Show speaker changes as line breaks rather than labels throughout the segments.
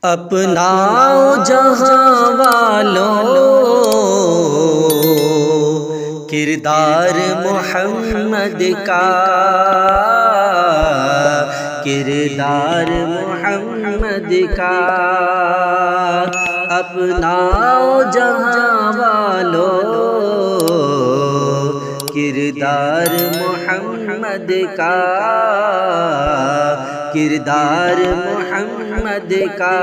اپناؤ جہاں والوں کردار محمد کا، کردار محمد کا۔ اپناؤ جہاں والوں کردار محمد کا، کردار محمد کا۔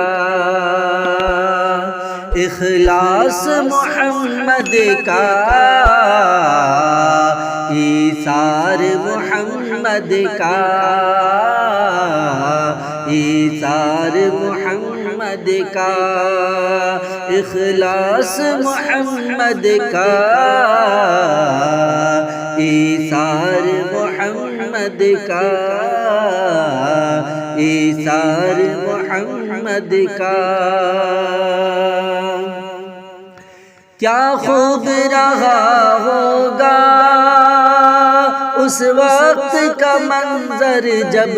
اخلاص محمد کا، ایثار محمد کا، ایثار محمد کا۔ اخلاص محمد کا، ایثار محمد کا، ایثار محمد کا۔ کیا خوب رہا ہوگا اس وقت کا منظر جب،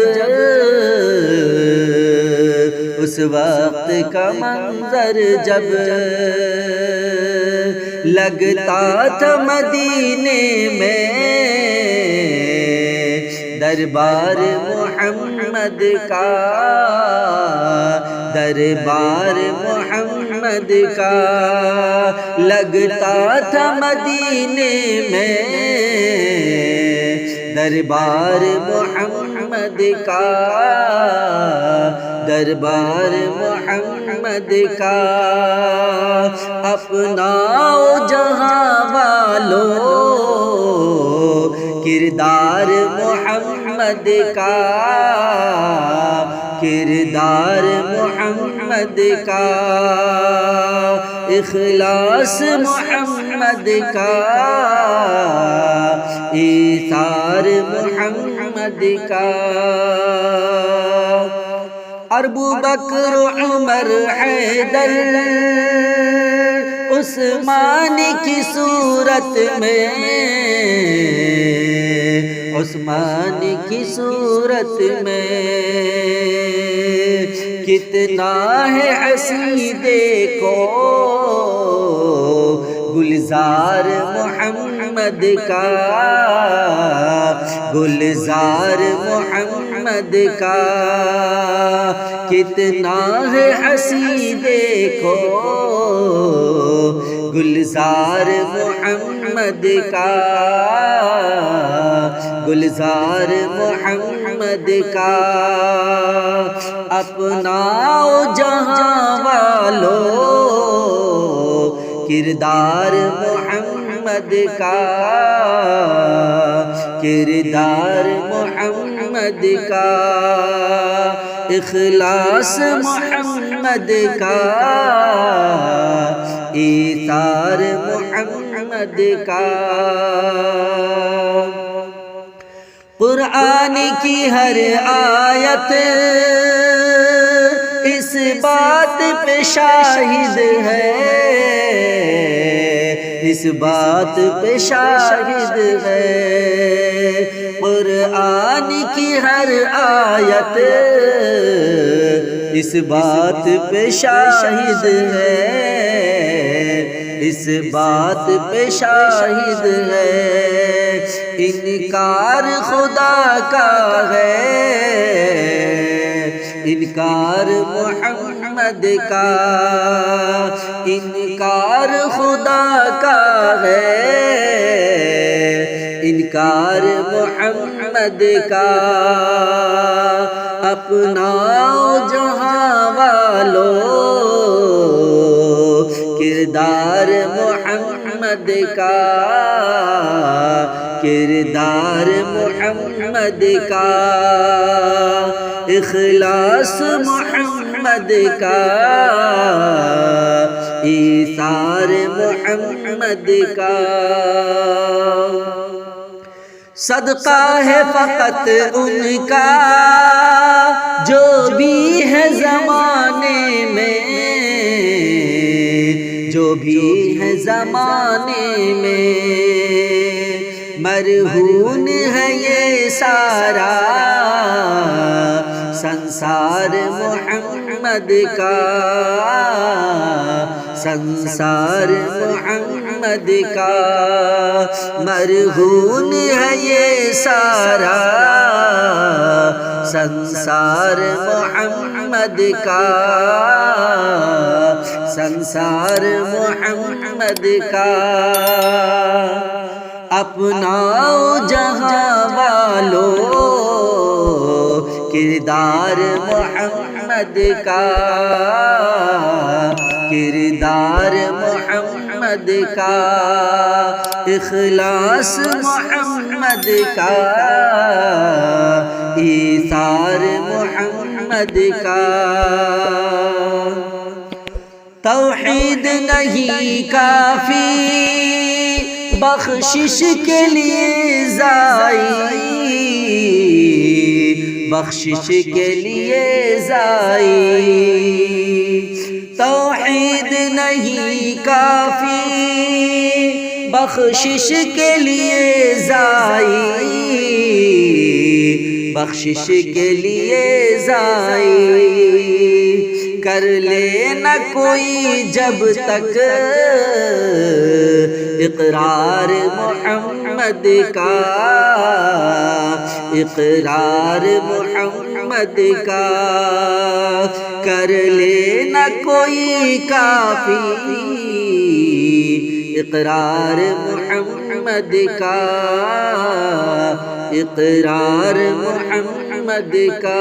اس وقت کا منظر جب لگتا تھا مدینے میں دربار محمد کا، دربار محمد کا۔ لگتا تھا مدینے میں دربار محمد کا، دربار محمد کا۔ اپناؤ جہاں والوں کردار محمد کا، کردار محمد کا۔ اخلاص محمد کا، ایثار محمد کا۔ ابو بکر عمر حیدر عثمان کی صورت میں، عثمان کی صورت میں کتنا ہے حسین دیکھو گلزار محمد کا، گلزار محمد کا۔ کتنا ہے حسین دیکھو گلزار محمد کا، گلزار محمد کا۔ اپناؤ جہاں والوں کردار محمد کا، کردار محمد کا۔ اخلاص محمد کا، ایثار محمد کا۔ قرآن کی ہر آیت اس بات پہ شاہد ہے، اس بات پہ شاہد ہے۔ قرآن کی ہر آیت اس بات پہ شاہد ہے، اس بات پہ شاہد ہے۔ انکار خدا کا ہے، انکار محمد کا، انکار خدا کا ہے، انکار محمد کا۔ اپناؤ جہاں والوں کردار محمد کا، کردار محمد کا۔ اخلاص محمد کا، ایثار محمد کا۔ صدقہ ہے فقط ان کا جو بھی ہے زمانے میں، جو بھی ہے زمانے میں۔ مرہون ہے یہ سارا سنسار محمد محمد کا سنسار محمد کا مرہون ہے یہ سارا سنسار محمد کا سنسار محمد کا اپناؤ جہاں والو کردار محمد کا کردار محمد کا اخلاص محمد کا ایثار محمد کا توحید نہیں کافی بخشش کے لیے زائی بخشش کے لیے زائی توحید نہیں کافی بخشش کے لیے زائی بخشش کے لیے زائی کر لینا کوئی جب تک اقرار محمد کا اقرار محمد کا کر لینا کوئی کافی اقرار محمد کا اقرار محمد کا